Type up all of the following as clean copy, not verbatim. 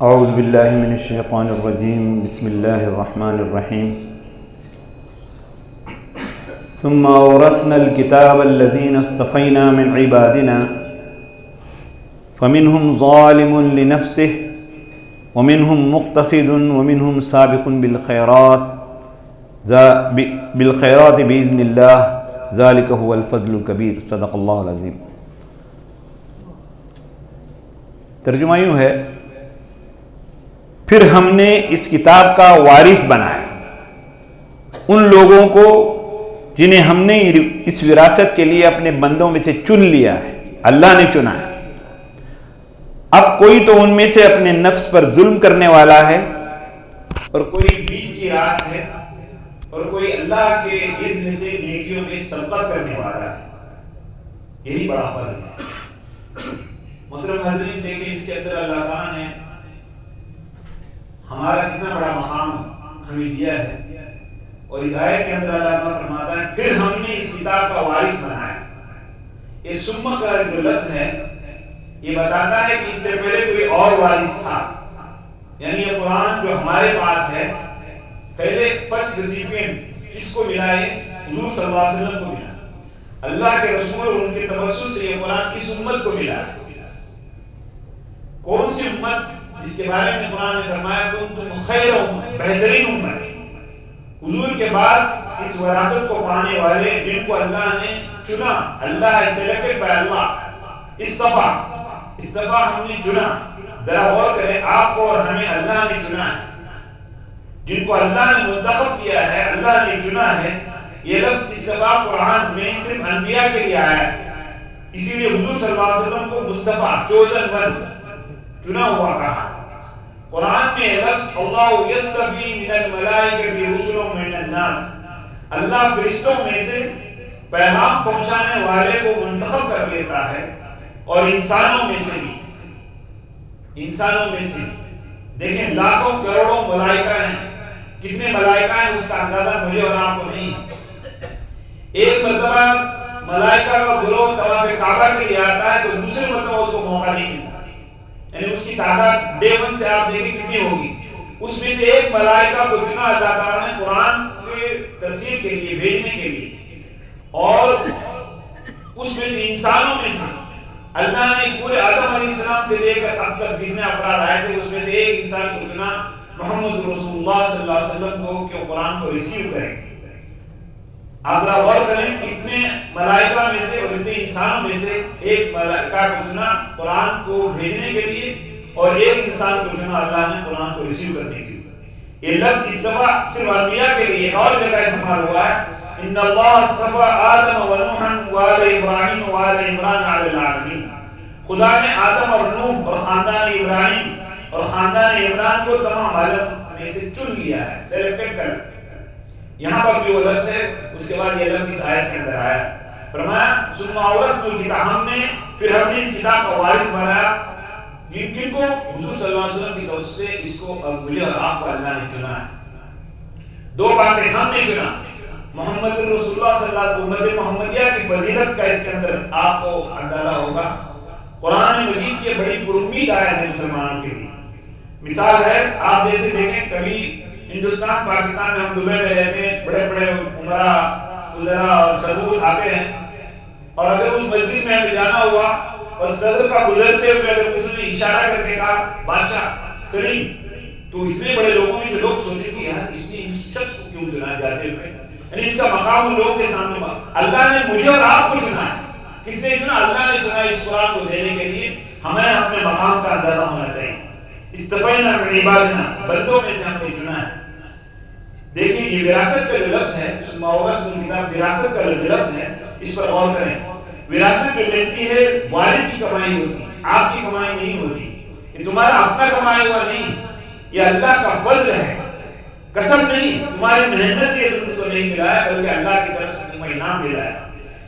اعوذ باللہ من الشیطان الرجیم بسم اللہ الرحمن الرحیم ثم اورثنا الكتاب الذین اصطفینا من عبادنا فمنهم ظالم لنفسه ومنهم مقتصد ومنهم سابق بالخیرات بإذن اللہ ذلك هو الفضل الکبیر صدق اللہ العظیم۔ ترجمہ یوں ہے، پھر ہم نے اس کتاب کا وارث بنایا ان لوگوں کو جنہیں ہم نے اس وراثت کے لیے اپنے بندوں میں سے چن لیا ہے، اللہ نے چنا ہے۔ اب کوئی تو ان میں سے اپنے نفس پر ظلم کرنے والا ہے اور کوئی بیچ کی راست ہے اور کوئی اللہ کے اذن سے نیکیوں میں سبقت کرنے والا ہے۔ یہی بڑا فرق ہے۔ محترم حضرین، دیکھیں اس کے اندر اللہ تعالیٰ نے ہمارا کتنا بڑا مقام ہمیں دیا ہے، اور اس آیت کے اندر اللہ تعالیٰ فرماتا ہے پھر ہم نے اس کتاب کا وارث بنایا۔ یہ ثم کا جو لفظ ہے یہ بتاتا ہے کہ اس سے پہلے کوئی اور وارث تھا، یعنی یہ قرآن جو ہمارے پاس ہے پہلے فرسٹ ریسیپینٹ کس کو ملا ہے؟ حضور صلی اللہ علیہ وسلم کو ملا۔ اللہ کے رسول اور ان کے توسط سے یہ قرآن اس امت کو ملا۔ کون سی امت؟ اس کے بارے میں قرآن نے فرمایا کنتم خیر امت، بہترین امت۔ حضور کے بعد اس وراثت کو پانے والے جن کو اللہ نے چنا، اللہ ہے سلیکٹڈ بائی اللہ، استفا ہم نے چنا۔ ذرا غور کریں، آپ کو اور ہمیں اللہ نے چنا ہے، جن کو اللہ نے منتخب کیا ہے، اللہ نے چنا ہے۔ یہ لفظ استفا قرآن میں صرف انبیاء کے لیے آیا ہے، اسی لیے حضور صلی اللہ علیہ وسلم کو مصطفیٰ، چوزن ون، چنا ہوا کہا۔ قرآن میں لفظ اللہ یستفی من الملائکۃ رسلا من الناس، اللہ فرشتوں میں سے پیغام پہنچانے والے کو منتخب کر لیتا ہے، اور انسانوں میں سے بھی، انسانوں میں سے دیکھیں لاکھوں کروڑوں ملائکہ ہیں، کتنے ملائکہ ہیں اس کا اندازہ مجھے اور آپ کو نہیں ہے۔ ایک مرتبہ ملائکہ کا گروہ طواف کعبہ کے لیے آتا ہے تو دوسرے مرتبہ اس کو موقع نہیں ملتا، یعنی اس کی تعداد ڈے ون سے آپ دیکھیں کتنی ہوگی۔ اس میں سے ایک ملائکہ کو چنا اللہ تعالیٰ نے قرآن کے ترسیل کے لیے، بھیجنے کے لیے، اور اس میں سے انسانوں میں سے اللہ نے پورے آدم علیہ السلام سے لے کر اب تک جتنے افراد آئے تھے اس میں سے ایک انسان کو چنا، محمد رسول اللہ صلی اللہ علیہ وسلم کو، کہ وہ قرآن کو ریسیو کریں۔ آپ ذرا غور کریں، اتنے ملائکہ میں سے اور اتنے انسانوں میں سے ایک ملائکہ کو چنا قرآن کو بھیجنے کے لیے، اور ایک انسان کو چنا اللہ نے قرآن کو ریسیو کرنے کے لیے۔ یہ لفظ استفا صرف انبیاء کے لیے اور جگہ استعمال ہوا ہے، ان اللہ اصطفى آدم و نوحا وآل ابراہیم وآل عمران علی العالمین۔ خدا نے آدم اور نوح اور خاندان ابراہیم اور خاندان عمران کو تمام عالم میں سے چن لیا ہے، سلیکٹ کر۔ یہاں پر بھی وہ لفظ ہے، اس کے بعد یہ لفظ اس آیت کے اندر آیا، فرمایا ثم اورثنا الکتاب، ہم نے پھر ہم نے اس کتاب کا وارث بنایا جن کن کو؟ حضور صلی اللہ علیہ وسلم کی توسط سے اس کو مجھے اور آپ کو اللہ نے چنا ہے۔ دو باتیں ہم نے چنا، محمد رسول اللہ صلی اللہ علیہ وسلم، امت محمدیہ کی فضیلت کا اس کے اندر آپ کو اندازہ ہوگا۔ قرآن مجید کی بڑی پرامید آیت ہے مسلمانوں کے لیے۔ مثال ہے، آپ جیسے دیکھیں کبھی ہندوستان پاکستان میں، ہم دبئی میں رہتے ہیں، بڑے بڑے عمرہ وزراء اور صدور آتے ہیں، اور اگر اس مسجد میں ہمیں جانا ہوا اور صدر کا گزرتے ہوئے اگر اس نے اشارہ کر کے کہا بادشاہ سلیم، تو اتنے بڑے لوگوں میں سے لوگ سوچیں کہ یار اس نے اس شخص کو کیوں چنا جاتے ہوئے، یعنی اس کا مقام ان لوگوں کے سامنے۔ اللہ نے مجھے اور آپ کو چنا ہے۔ کس نے چنا؟ اللہ نے چنا اس قرآن کو دینے کے لیے۔ ہمیں اپنے مقام کا اندازہ ہونا چاہیے۔ استفینا من عبادنا، بندوں میں سے ہم نے چنا ہے۔ دیکھیں یہ وراثت کا جو لفظ ہے، ثم اورثنا الکتاب، وراثت کا جو لفظ ہے، اس پر غور کریں۔ وراثت جو ملتی ہے والد کی کمائی ہوتی ہے، آپ کی کمائی نہیں ہوتی، یہ تمہارا اپنا کمایا ہوا نہیں، یہ اللہ کا فضل ہے، قسم نہیں، تمہاری محنت سے تم کو نہیں ملا ہے، بلکہ اللہ کی طرف سے تمہیں انعام ملا ہے۔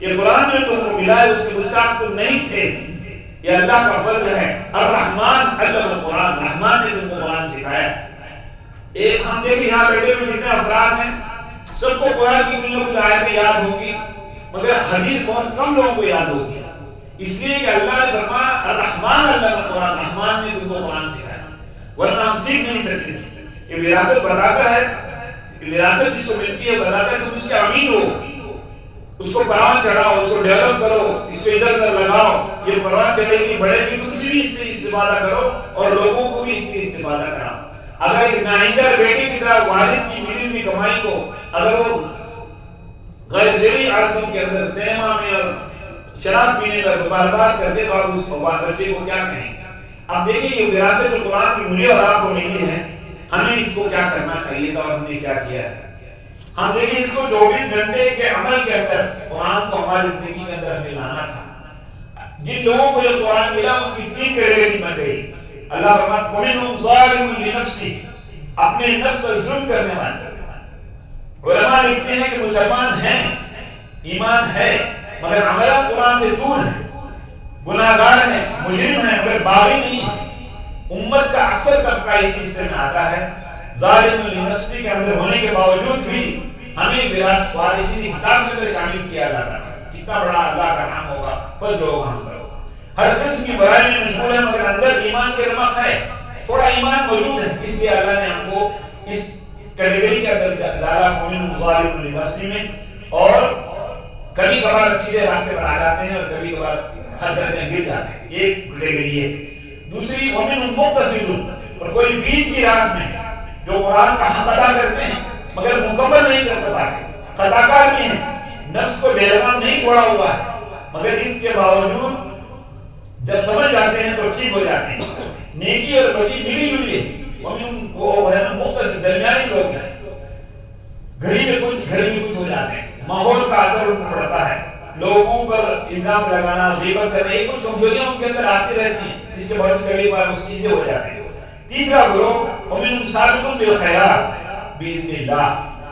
یہ قرآن میں تم کو ملا ہے، اس کے مستحق تم نہیں تھے، یہ اللہ کا فضل ہے۔ الرحمن علم القرآن، رحمان نے تم کو قرآن سکھایا۔ ایک ہم دیکھیں یہاں بیٹھے ہوئے جتنے افراد ہیں، سب کو قرآن کی کچھ نہ کچھ آیتیں یاد ہوگی، مگر حدیث بہت کم لوگوں کو یاد ہوگی، اس لیے کہ اللہ نے فرمایا الرحمن علم القرآن، رحمان نے تم کو قرآن سکھایا۔ ورنہ ہم سیکھ نہیں سکتے تھے. یہ وراثت بتاتا ہے، وراثت جس کو ملتی ہے بتاتا ہے تم اس کے امین ہو، اس کو پروان چڑھاؤ، اس کو ڈیولپ کرو، اس کو ادھر ادھر لگاؤ، یہ پروان چڑھے گی بڑھے گی تو تم بھی اس سے استفادہ کرو اور لوگوں کو بھی اس سے استفادہ کراؤ. اگر ایک ناہنجار بیٹے کی طرح والد کی ملی ہوئی کمائی کو اگر وہ غیر شرعی عادتوں کے اندر سینما میں اور شراب پینے کا بار بار کرتے تو آپ اس بچے کو کیا کہیں گے؟ اب دیکھیں یہ وراثت جو قرآن کی مجھے اور آپ کو ملی ہے، ہمیں اس کو کیا کرنا چاہیے تھا اور ہم نے کیا کیا ہے. ہم دیکھیں اس کو 24 گھنٹے کے عمل کے اندر قرآن کو ہماری زندگی کے اندر ہمیں لانا تھا. جن لوگوں کو یہ قرآن ملا ان کی 3 کیٹیگری بن گئی. اللہ فرماتا ہے وَمِنْهُمْ ظَالِمٌ لِنَفْسِهِ، اپنے نفس پر ظلم کرنے والے. علماء لکھتے ہیں کہ مسلمان ہیں، ایمان ہے، مگر عمل قرآن سے دور ہے، گناہگار ہیں، مجرم ہیں، مگر باغی نہیں ہے. امت کا اکثر طبقہ اس حصے میں آتا ہے ظالم لنفسی کے اندر ہونے کے باوجود بھی ہمیں وراثت وارثی کی کتاب کے اندر شامل کیا جاتا ہے. کتنا بڑا اللہ کا نام ہوگا، فضل ہوگا ہم پر. ہر قسم کی برائی میں مشغول ہے مگر اندر ایمان کے رمق ہے، تھوڑا ایمان موجود ہے. اس لیے اللہ نے ہم کو اس کیٹیگری کے اندر ڈالا وَمِنْهُمْ ظَالِمٌ لِنَفْسِهِ میں. اور کبھی کبھار سیدھے راستے پر آ جاتے ہیں اور کبھی کبھار ہر درجے گر جاتے ہیں. ایک کیٹیگری ہے. دوسری وَمِنْهُمْ مُقْتَصِدٌ، اور کوئی بیچ کی راست میں جو قرآن کا حق ادا کرتے ہیں مگر مکمل نہیں کر پاتے، خطاکار بھی ہیں، نفس کو بیرغم نہیں چھوڑا ہوا ہے مگر اس کے باوجود جب سمجھ جاتے ہیں تو ٹھیک ہو جاتے ہیں. نیکی اور بدی ملی جلی ہے. وہ ہے نا مختصر درمیانی لوگ ہیں، گھڑی میں کچھ ہو جاتے ہیں. ماحول کا اثر ان کو پڑتا ہے، لوگوں پر الزام لگانا، غیبت کرنا، یہ کچھ کمزوریاں ان کے اندر آتی رہتی ہیں. اس کے بعد کبھی بار وہ سیدھے ہو جاتے ہیں. تیسرا گروہ وَمِنْهُمْ سَابِقٌ بِالْخَيْرَاتِ بِإِذْنِ اللَّهِ،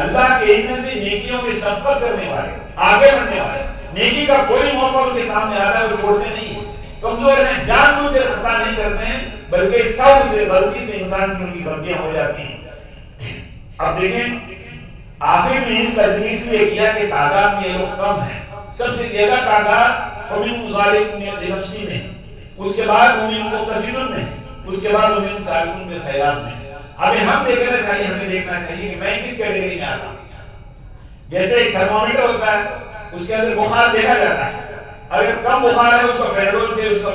اللہ کے اذن سے نیکیوں میں سبقت کرنے والے، آگے بڑھنے والے. نیکی کا کوئی موقع ان کے سامنے آتا ہے وہ چھوڑتے نہیں ہیں. کمزور ہیں، جان بوجھ کر خطا نہیں کرتے ہیں بلکہ سب سے غلطی سے انسان کی ان کی غلطیاں ہو جاتی ہیں. اب دیکھیں آخر میں اس کا ذکر اس لیے کیا کہ تعداد میں یہ لوگ کم ہیں. سب سے زیادہ تعداد وَمِنْهُمْ ظَالِمٌ لِنَفْسِهِ میں، اس کے بعد وَمِنْهُمْ مُقْتَصِدٌ میں، اس کے بعد وَمِنْهُمْ سَابِقٌ بِالْخَيْرَاتِ میں. اب ہم دیکھنا چاہیے، ہمیں دیکھنا چاہیے کہ میں کس کیٹیگری میں آتا ہوں. جیسے ایک تھرمومیٹر ہوتا ہے، اس کے اندر بخار دیکھا جاتا ہے. اگر کم بخار ہے اس کو پیٹرول سے اس کا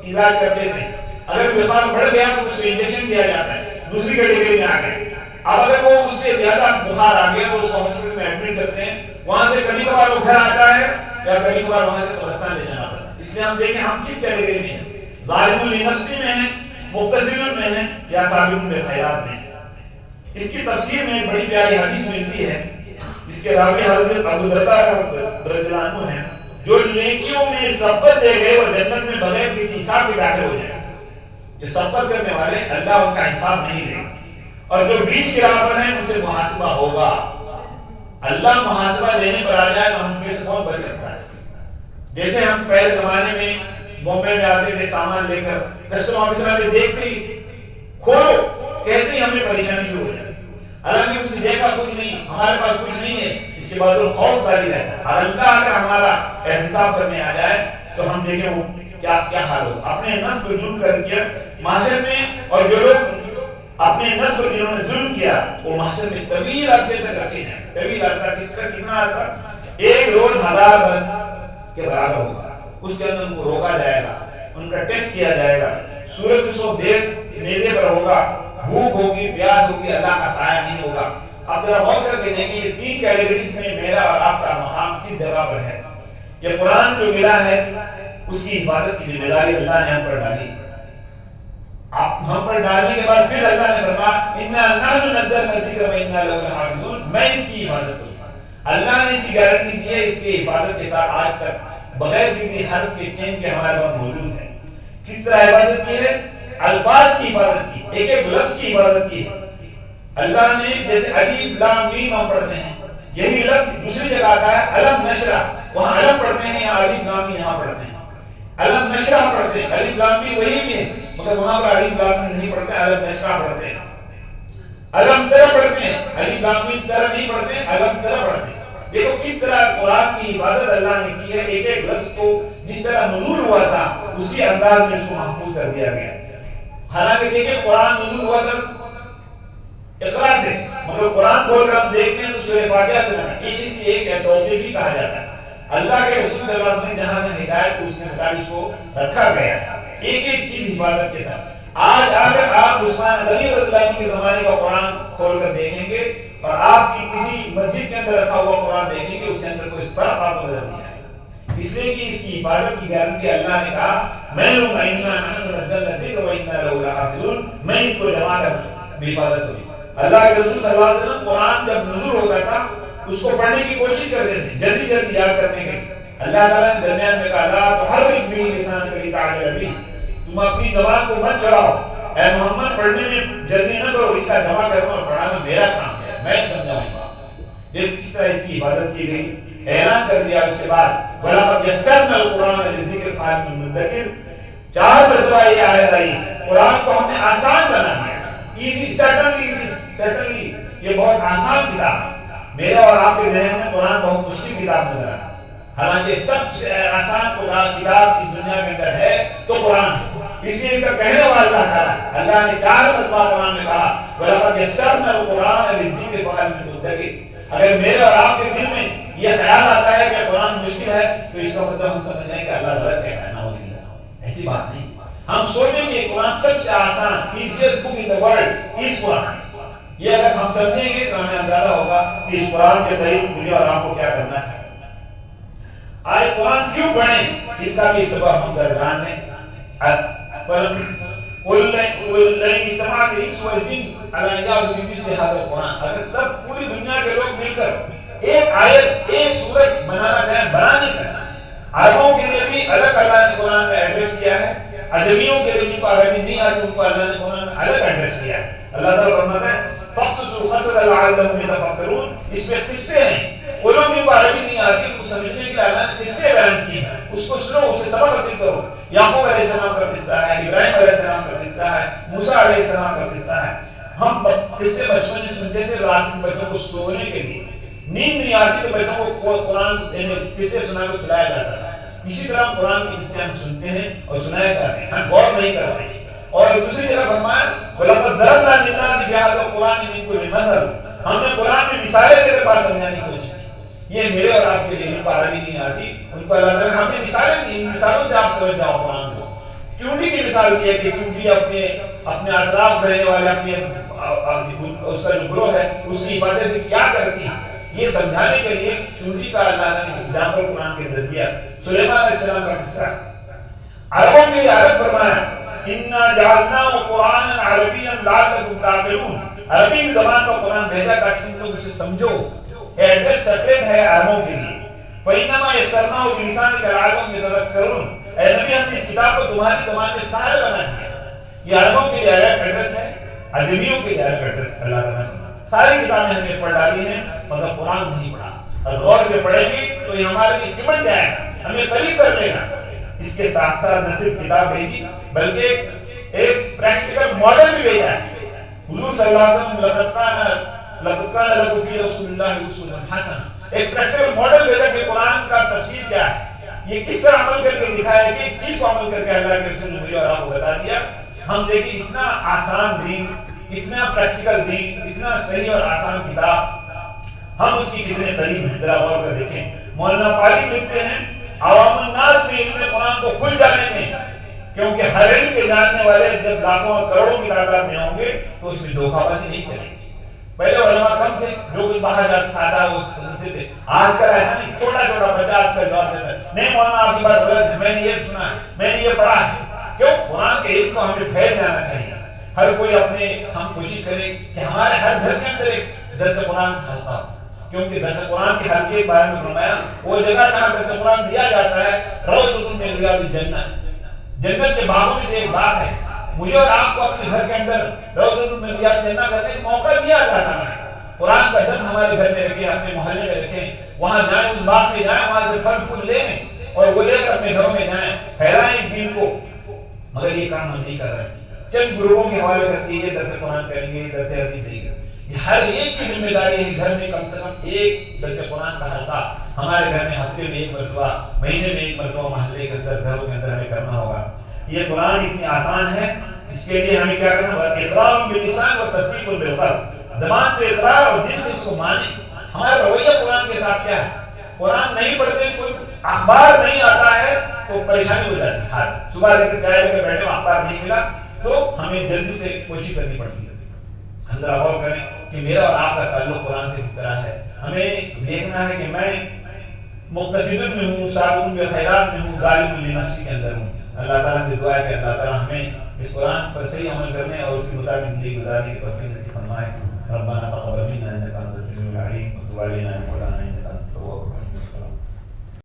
علاج کر دیتے ہیں. اگر بخار بڑھ گیا تو اس کو انجیکشن دیا جاتا ہے، دوسری کیٹیگری میں آ گئے. اب اگر وہ اس سے زیادہ بخار آ گیا تو اس کو ہاسپٹل میں ایڈمٹ کرتے ہیں. وہاں سے کبھی کبھار وہ گھر آتا ہے یا کبھی کبھار وہاں سے قبرستان لے جانا پڑتا ہے. اس لیے ہم دیکھیں ہم کس کیٹیگری میں ہیں، ظالم لنفسی میں ہیں، مقتصد میں ہیں یا سابق بالخیرات میں ہیں. اس کی تفسیر میں ایک بڑی پیاری حدیث ملتی ہے. اس کے راوی حضرت ابو درداء رضی اللہ عنہ ہیں، جو نیکیوں میں سبقت دے گئے وہ جنت میں بغیر کسی حساب کے داخل ہو جائیں. یہ سبقت کرنے والے اللہ ان کا حساب نہیں دے گا، اور جو بیچ کی راہ پر ہیں ان سے محاسبہ ہوگا. اللہ محاسبہ لینے پر آ جائے تو ہم میں سے کون بچ سکتا ہے. جیسے ہم پہلے زمانے میں بمبے میں آتے تھے سامان لے کر، کسٹم آفیسر آتے دیکھتے ہی کھولو کہتے ہی ہمیں پریشانی شروع ہو جاتی. حالانکہ اس نے دیکھا کچھ نہیں، ہمارے پاس کچھ نہیں ہے، اس کے بعد وہ خوف داری رہتا ہے. اللہ اگر ہمارا احتساب کرنے آ جائے تو ہم دیکھیں وہ کیا حال ہو. اپنے نفس پر ظلم کر کیا معاشر میں، اور جو لوگ اپنے نفس پر جنہوں نے ظلم کیا وہ معاشر میں طویل عرصے تک رکھے ہیں. طویل عرصہ کس کا کتنا عرصہ؟ ایک روز 1000 برس کے برابر ہوگا. اس کے اندر ان کو روکا جائے گا، ان کا ٹیسٹ کیا جائے گا. سورج اس وقت دیر نیزے پر ہوگا، بھوک ہوگی، پیاس ہوگی، اللہ کا سایہ نہیں ہوگا. اب ذرا غور کر کے دیکھیں یہ 3 کیٹیگریز میں میرا اور آپ کا مقام کس جگہ پر ہے. یہ قرآن جو ملا ہے اس کی حفاظت کی ذمہ داری اللہ نے ہم پر ڈالی. آپ ہم پر ڈالنے کے بعد پھر اللہ نے فرمایا اِنَّا نَحْنُ نَزَّلْنَا الذِّكْرَ وَإِنَّا لَهُ لَحَافِظُونَ. میں اس کی حفاظت کروں. اللہ نے اس کی گارنٹی دی ہے، اس کی حفاظت کے ساتھ آج تک بغیر کسی حرف کے چین کے ہمارے پاس موجود ہے. کس طرح حفاظت کی ہے؟ الفاظ کی حفاظت کی، ایک ایک لفظ کی حفاظت کی ہے. اللہ نے جیسے الف لام میم ہم پڑھتے ہیں، یہی لفظ دوسری جگہ آتا ہے الم نشرہ، وہاں الم پڑھتے ہیں یا الف لام یہاں پڑھتے ہیں. الم نشرہ پڑھتے ہیں، الف لام میم وہی بھی ہے مگر وہاں پر الف لام میم نہیں پڑھتے، الم نشرہ پڑھتے ہیں. الم ترى پڑھتے ہیں، الف لام میم ترى نہیں پڑھتے، الم ترى پڑھتے ہیں. دیکھو کس طرح قرآن کی حفاظت اللہ نے کی ہے. ایک ایک لفظ کو جس طرح نزول ہوا تھا اسی انداز میں اس کو محفوظ کر دیا گیا. حالانکہ دیکھیں قرآن نزول ہوا تھا اقرا سے، مگر قرآن کھول کر ہم دیکھتے ہیں تو سورہ فاتحہ سے لگا یہ اس کی ایک توقیفی کہا جاتا ہے۔ اللہ کے رسول صلی اللہ علیہ وسلم نے جہاں نے ہدایت کو اس کے مطابق کو رکھا گیا ہے، ایک ایک چیز حفاظت کے ساتھ۔ آج اگر آپ عثمان غنی رضی اللہ عنہ کے زمانے کا قرآن کھول کر دیکھیں گے اور آپ کی کسی مسجد کے اندر رکھا ہوا قرآن دیکھیں گے، اس کے اندر کوئی فرق آپ کو نظر نہیں آئے گا، اس لیے کہ اس کی حفاظت کی گارنٹی اللہ نے کہا میں لوں گا، انا نحن نزلنا الذکر وانا لہ لحافظون، میں اس کو جمع کرنا بھی حفاظت ہوگی۔ اللہ کے رسول صلی اللہ علیہ وسلم قرآن جب نزول ہوتا تھا اس کو پڑھنے کی کوشش کرتے تھے جلدی جلدی یاد کرنے کے۔ اللہ تعالیٰ نے درمیان میں کہا لا تحرک به لسانک لتعجل به، تم اپنی زبان کو مت چڑھاؤ، اے محمد پڑھنے میں جلدی نہ کرو، اس کا جمع کرنا اور پڑھانا میرا کام ہے، میں سمجھاؤں گا۔ جب اس طرح اس کی حفاظت کی گئی، اعلان کر دیا اس کے بعد وَلَقَدْ يَسَّرْنَا الْقُرْآنَ لِلذِّكْرِ فَهَلْ مِن مُدَّكِرٍ، 4 مرتبہ یہ آیت آئی، قرآن کو ہم نے آسان بنا دیا، ایزی، سیٹنلی یہ بہت آسان کتاب ہے۔ میرے اور آپ کے ذہن میں قرآن بہت مشکل کتاب نظر آتا ہے، حالانکہ سب سے آسان کتاب کی دنیا کے اندر ہے تو قرآن ہے۔ اس لیے اس کا کہنے والا اللہ تعالیٰ، اللہ نے 4 مرتبہ قرآن میں کہا وَلَقَدْ يَسَّرْنَا الْقُرْآنَ لِلذِّكْرِ فَهَلْ مِن مُدَّكِرٍ۔ اگر میرے اور آپ کے دل میں یہ خیال آتا ہے کہ قرآن مشکل ہے تو اس کا مطلب ہم سمجھ جائیں کہ اللہ غلط کہہ رہا ہے، نعوذ باللہ، ایسی بات نہیں۔ ہم سوچیں کہ قرآن سب سے آسان ایزیسٹ بک ان دی ورلڈ اس قرآن، یہ اگر ہم سمجھیں گے تو ہمیں اندازہ ہوگا کہ اس قرآن کے قریب مجھے اور آپ کو کیا کرنا ہے۔ آج قرآن کیوں پڑھیں، اس کا بھی سبب ہم درمیان میں اگر سب پوری دنیا کے لوگ مل کر ایک آیت ایک سورت بنانا چاہیں بنا نہیں سکتے۔ عربوں کے لیے بھی الگ اللہ نے قرآن میں ایڈریس کیا ہے، عجمیوں کے لیے جن کو عربی نہیں آتی ان کو اللہ نے قرآن میں الگ ایڈریس کیا ہے۔ اللہ تعالیٰ فرماتا ہے فَقْصُصُ الْقَصَصَ لَعَلَّهُمْ يَتَفَكَّرُونَ، اس میں قصے ہیں، وہ لوگ جن کو عربی نہیں آتی ان کو سمجھنے کے لیے اللہ نے قصے بیان کیے ہیں، اس کو سنو، اسے سبق حاصل کرو۔ یعقوب علیہ السلام کا قصہ ہے، ابراہیم علیہ السلام کا قصہ ہے، موسیٰ علیہ السلام کا قصہ ہے۔ ہم قصے بچپن میں سنتے تھے، رات میں بچوں کو سونے کے لیے نیند نہیں آتی تو بچوں کو قرآن قصے سنا کر سلایا جاتا تھا۔ اسی طرح قرآن کے قصے ہم سنتے ہیں اور سنایا جاتے ہیں، ہم غور نہیں کرتے۔ اور دوسری جگہ فرمایا وَلَقَدْ ضَرَبْنَا لِلنَّاسِ فِي هَذَا الْقُرْآنِ مِن كُلِّ مَثَلٍ، ہم نے قرآن میں مثالیں تیرے پاس سمجھانے کی کوشش کی۔ یہ میرے اور آپ کے لیے جن کو عربی نہیں آتی ان کو اللہ تعالیٰ ہم نے مثالیں دی، ان مثالوں سے آپ سمجھ جاؤ قرآن کو۔ چونٹی کی مثال دی ہے کہ چونٹی اپنے اطراف رہنے والے اپنے اس کا جو گروہ ہے اس کی حفاظت کیا کرتی ہے، یہ سمجھانے کے لیے چونٹی کا اللہ نے ایگزامپل قرآن کے اندر دیا۔ سلیمان علیہ السلام کا قصہ عربوں کے لیے عرب فرمایا اِنَّا جَعَلْنَاهُ قُرْآنًا عَرَبِيًّا لَعَلَّكُمْ تَعْقِلُونَ، عربی زبان کا قرآن بھیجا تاکہ تم لوگ اسے سمجھو۔ ایڈریس سیپریٹ ہے عربوں کے لیے۔ فَإِنَّمَا يَسَّرْنَاهُ بِلِسَانِكَ لَعَلَّهُمْ يَتَذَكَّرُونَ، اے نبی ہم نے اس کتاب کو تمہاری زبان میں سہل بنا دیا۔ یہ عربوں کے لیے الگ ایڈریس ہے، عجمیوں کے لیے الگ ایڈریس۔ اللہ تعالیٰ نے ساری کتابیں ہم نے پڑھ ڈالی ہیں مگر قرآن نہیں پڑھا، اور غور سے پڑھیں گے تو یہ ہمارے لیے چمٹ جائے گا، ہمیں قریب کر لے گا۔ اس کے ساتھ ساتھ نہ صرف کتاب بھیجی بلکہ ایک پریکٹیکل ماڈل بھی بھیجا ہے۔ حضور صلی اللہ علیہ وسلم لقد کان لکم فی رسول اللہ اسوۃ حسنہ، ایک پریکٹیکل ماڈل بھیجا کہ قرآن کا تفسیر کیا ہے، یہ کس طرح عمل کر کے دکھایا کہ ایک چیز کو عمل کر کے اللہ کے رسول نے مجھے اور آپ کو بتا دیا۔ ہم دیکھیں اتنا آسان دین، اتنا پریکٹیکل دین، اتنا صحیح اور آسان کتاب، ہم اس کی کتنے قریب ہیں، ذرا غور کر دیکھیں۔ مولانا پالی لکھتے ہیں عوام الناس میں علم قرآن کو کھل جانے دیں، کیونکہ ہر علم کے جاننے والے جب لاکھوں اور کروڑوں کی تعداد میں ہوں گے تو اس میں دھوکہ بازی نہیں چلے گی۔ پہلے علماء کم تھے، جو کچھ باہر جا کے کھاتا وہ سمجھتے تھے، آج کل ایسا نہیں، چھوٹا چھوٹا بچہ آپ کا جواب دیتا ہے نہیں مولانا آپ کی بات غلط ہے، میں نے یہ سنا ہے، میں نے یہ پڑھا ہے۔ کیوں؟ قرآن کے علم کو ہمیں پھیل جانا چاہیے۔ ہر کوئی ہم کوشش کرے کہ ہمارے ہر گھر کے اندر ایک درس قرآن کا حلقہ ہو، کیونکہ درس قرآن کے حلقے کے بارے میں فرمایا وہ جگہ جہاں درس قرآن دیا جاتا ہے روضۃ من ریاض الجنہ، جنت کے باغوں میں سے ایک باغ ہے۔ مجھے اور آپ کو اپنے گھر کے اندر روضۃ من ریاض الجنہ کرنے کا موقع دیا اللہ تعالیٰ نے۔ قرآن کا درس ہمارے گھر میں رکھیں، اپنے محلے میں رکھیں، وہاں جائیں، اس باغ میں جائیں، وہاں سے پھل پھول لے لیں اور وہ لے کر اپنے گھروں میں جائیں، پھیلائیں دین کو۔ مگر یہ کام ہم نہیں کر رہے، چند گروہوں کے حوالے کر دیجیے درس قرآن کریں گے، درس حدیث دیں گے۔ ہر ایک کی ذمہ داری ہے گھر میں کم سے کم ایک درس قرآن کا حلقہ ہمارے گھر میں ہفتے میں ایک مرتبہ، مہینے میں ایک مرتبہ، محلے کے اندر، گھروں کے اندر ہمیں کرنا ہوگا۔ یہ قرآن اتنی آسان ہے اس کے لیے ہمیں کیا کرنا ہے؟ اقرار باللسان و تصدیق بالقلب، زبان سے اقرار اور دل سے اس کو مانیں۔ ہمارا رویہ قرآن کے ساتھ کیا ہے؟ قرآن نہیں پڑھتے، کوئی اخبار نہیں آتا ہے تو پریشانی ہو جاتی ہے، صبح لے کر چائے لے کر بیٹھے اخبار نہیں ملا تو ہمیں جلدی سے کوشش کرنی پڑتی ہے۔ ہم ذرا غور کریں کہ میرا اور آپ کا تعلق قرآن سے کس طرح ہے۔ ہمیں دیکھنا ہے کہ میں مقتصد میں ہوں، سابق بالخیرات میں ہوں، ظالم لنفسی کے اندر ہوں۔ اللہ تعالیٰ سے دعا ہے کہ اللہ تعالیٰ ہمیں اس قرآن پر صحیح عمل کرنے اور اس کے مطابق زندگی گزارنے کی توفیق نصیب فرمائے۔ ربنا تقبل منا انك انت السميع العليم وتب علينا يا مولانا